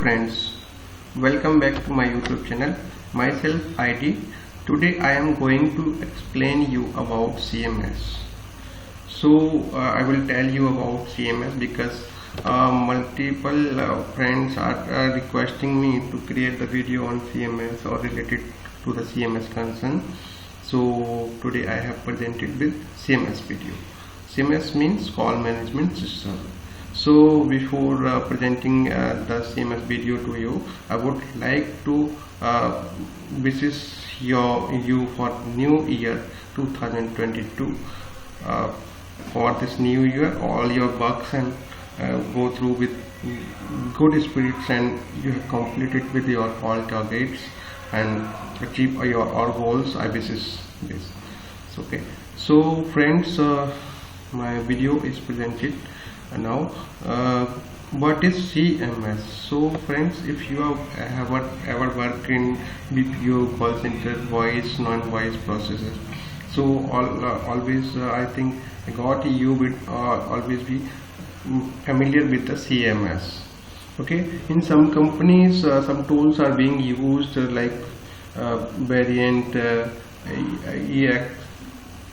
Friends, welcome back to my YouTube channel. Myself ID. Today I am going to explain you about CMS. I will tell you about CMS because multiple friends are requesting me to create the video on CMS or related to the CMS concern. So today I have presented with CMS video. CMS means call management system. So before presenting the CMS video to you, I would like to wishes you for new year 2022. For this new year, all your works and go through with good spirits, and you have completed with your all targets and achieve your all goals. I wishes this. Okay. So friends, my video is presented. Now what is CMS? So friends, if you have ever worked in BPO, call center, voice, non-voice processes, so always I think you would always be familiar with the CMS. Okay, in some companies some tools are being used like Variant,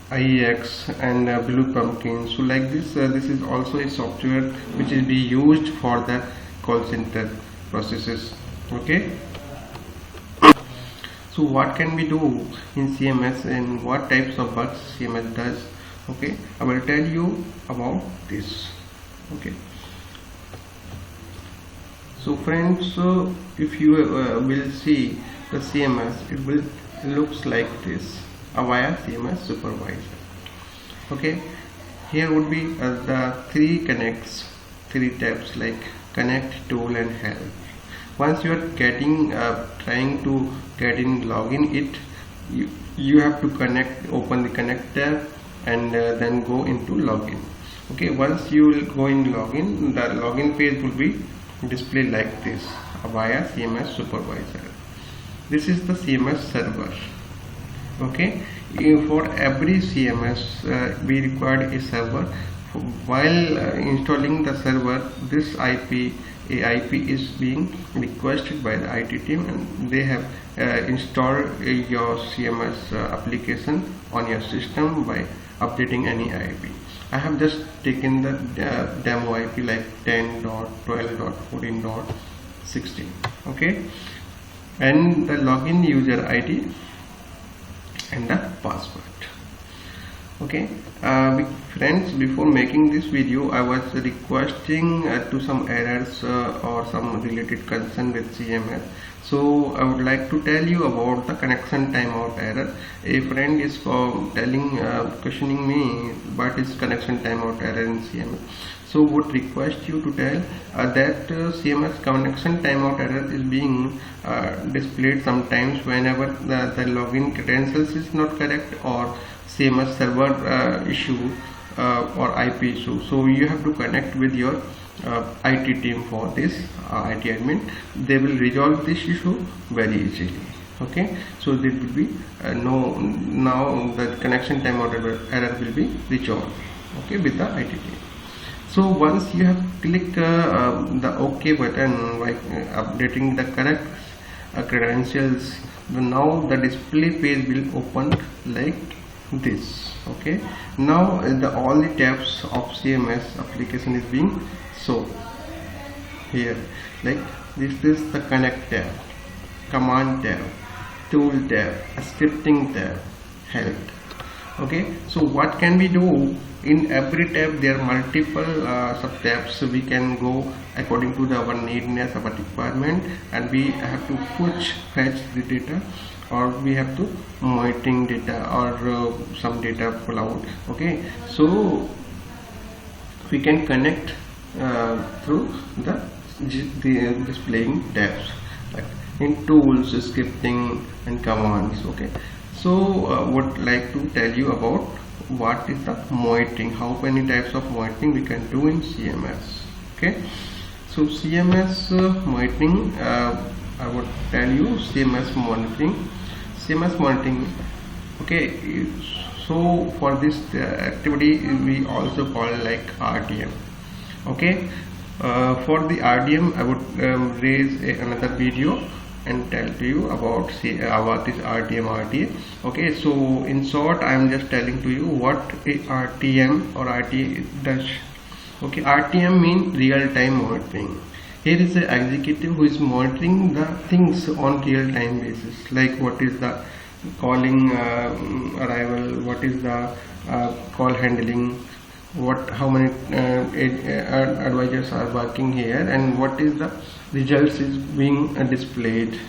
IEX and Blue Pumpkin. So like this is also a software which is be used for the call center processes. Okay, so what can we do in CMS and what types of works CMS does? Okay, I will tell you about this. Okay, so friends, if you will see the CMS, it will looks like this. Avaya CMS supervisor. Okay, here would be the three tabs like connect, tool and help. Once you are getting trying to get in login it, you have to open the connect tab and then go into login. Okay, once you will go in login, the login page will be displayed like this: Avaya CMS supervisor. This is the CMS server. Okay, for every CMS we required a server. While installing the server, this IP is being requested by the IT team, and they have installed your CMS application on your system by updating any IP. I have just taken the demo IP like 10.12.14.16. okay, and the login user ID and the password. Okay, friends, before making this video I was requesting to some errors or some related concern with CMS. So I would like to tell you about the connection timeout error. A friend is questioning me what is connection timeout error in CMS. So would request you to tell that CMS connection timeout error is being displayed sometimes whenever the login credentials is not correct or CMS server issue or IP issue. So you have to connect with your IT team for this, IT admin. They will resolve this issue very easily. Okay, so there will be now the connection timeout error will be resolved. Okay, with the IT team. So once you have clicked the OK button by updating the correct credentials, now the display page will open like this. Okay, now all the tabs of CMS application is being shown here. Like this is the connect tab, command tab, tool tab, scripting tab, help. Okay, so what can we do? In every tab there are multiple sub tabs, so we can go according to our needness, our requirement, and we have to fetch the data, or we have to monitoring data or some data pull out. Okay, so we can connect through the displaying tabs like in tools, scripting and commands. Okay, so would like to tell you about what is the monitoring, how many types of monitoring we can do in CMS. Okay, so CMS monitoring, I would tell you CMS monitoring. Okay, so for this activity we also call like RTM. Okay, For the RDM, I would raise another video and tell to you about what is RTM, RTA. Okay, so in short, I am just telling to you what a RTM or RTA does. Okay, RTM means real-time monitoring. Here is the executive who is monitoring the things on real-time basis, like what is the calling arrival, what is the call handling, how many advisors are working here, and what is the results is being displayed,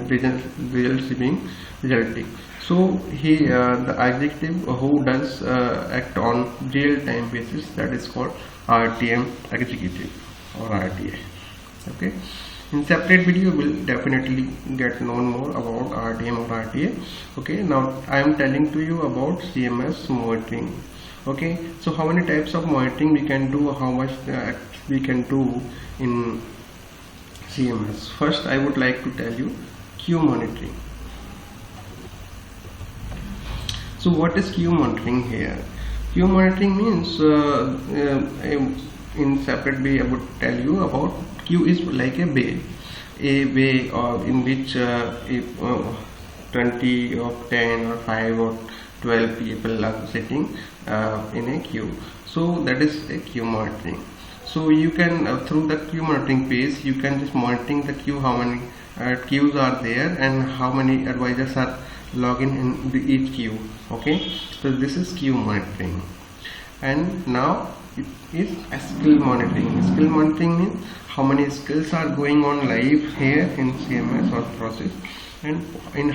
results is being resulting. So the executive who does act on real-time basis, that is called RTM executive or RTA. Okay, in separate video will definitely get known more about RTM or RTA. Okay, now I am telling to you about CMS monitoring. Okay, so how many types of monitoring we can do, how much we can do in CMS. First, I would like to tell you queue monitoring. So what is queue monitoring here? Queue monitoring means in separate way I would tell you about queue is like a bay in which 20 or 10 or 5 or 12 people are sitting in a queue. So that is a queue monitoring. So you can through the queue monitoring page, you can just monitoring the queue, how many queues are there and how many advisors are logging in each queue. Okay, so this is queue monitoring. And now it is skill monitoring. Skill monitoring means how many skills are going on live here in CMS or process, and in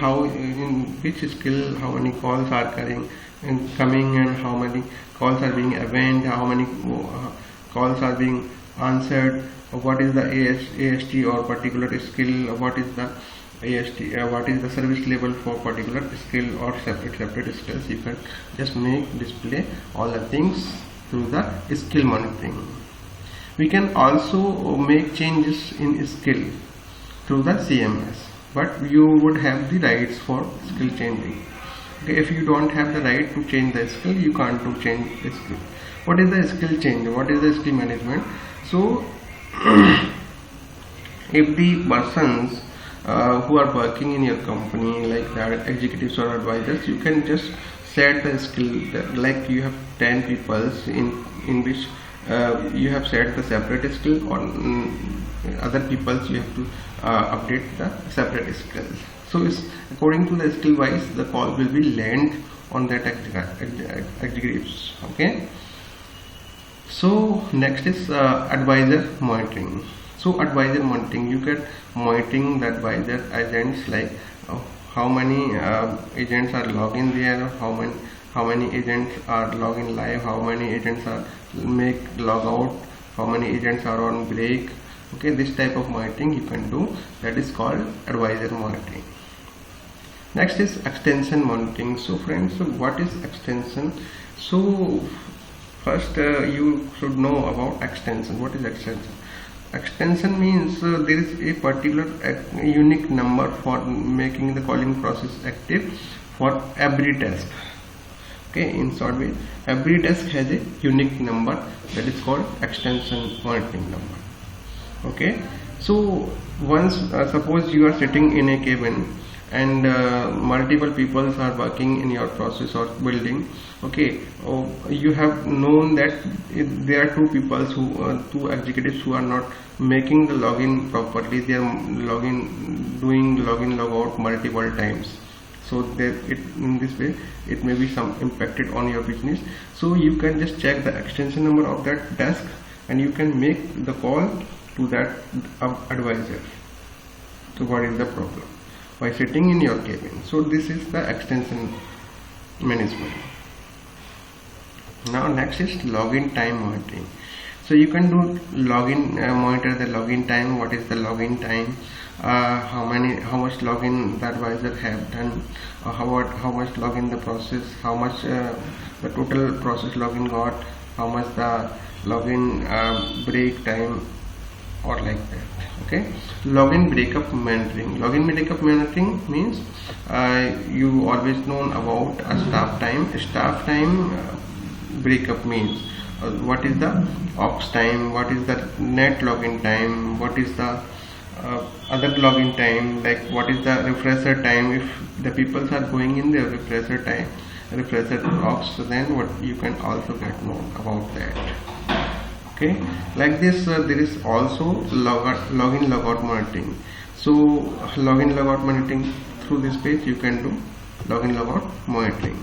which skill how many calls are coming and how many calls are being event, how many calls are being answered, what is the AST or particular skill, what is the AST, what is the service level for particular skill or separate skills. You can just display all the things through the skill monitoring. We can also make changes in skill through the CMS, but you would have the rights for skill changing. Okay, if you don't have the right to change the skill, you can't change the skill. What is the skill change? What is the skill management? So if the persons who are working in your company, like the executives or advisors, you can just set the skill, like you have 10 people in which you have set the separate skill, on other people's you have to update the separate skills. So it's according to the skill wise, the call will be land on that executives. Okay, so next is advisor monitoring. So advisor monitoring, you can monitoring the advisor agents, like how many agents are logging there, how many agents are logging live, how many agents are log out, how many agents are on break. Okay, this type of monitoring you can do, that is called advisor monitoring. Next is extension monitoring. So friends, so what is extension? So first you should know about extension. What is extension? Extension means there is a particular unique number for making the calling process active for every task. Okay, in short way, every task has a unique number, that is called extension monitoring number. Okay, so once suppose you are sitting in a cabin and multiple people are working in your process or building. Okay, you have known that there are two people two executives who are not making the login properly. They are doing login logout multiple times. So in this way it may be some impacted on your business. So you can just check the extension number of that task and you can make the call to that advisor. So what is the problem? By sitting in your cabin. So this is the extension management. Now next is login time monitoring. So you can do login, monitor the login time. What is the login time? How much login the advisor have done? How much login the process? How much the total process login got? How much the login break time? Or like that. Okay, login breakup monitoring. Login breakup monitoring means you always known about a staff time. Staff time breakup means what is the aux time, what is the net login time, what is the other login time, like what is the refresher time. If the people are going in their refresher time, refresher aux, so then what you can also get know about that. Okay, like this there is also login logout monitoring. So login logout monitoring, through this page you can do login logout monitoring.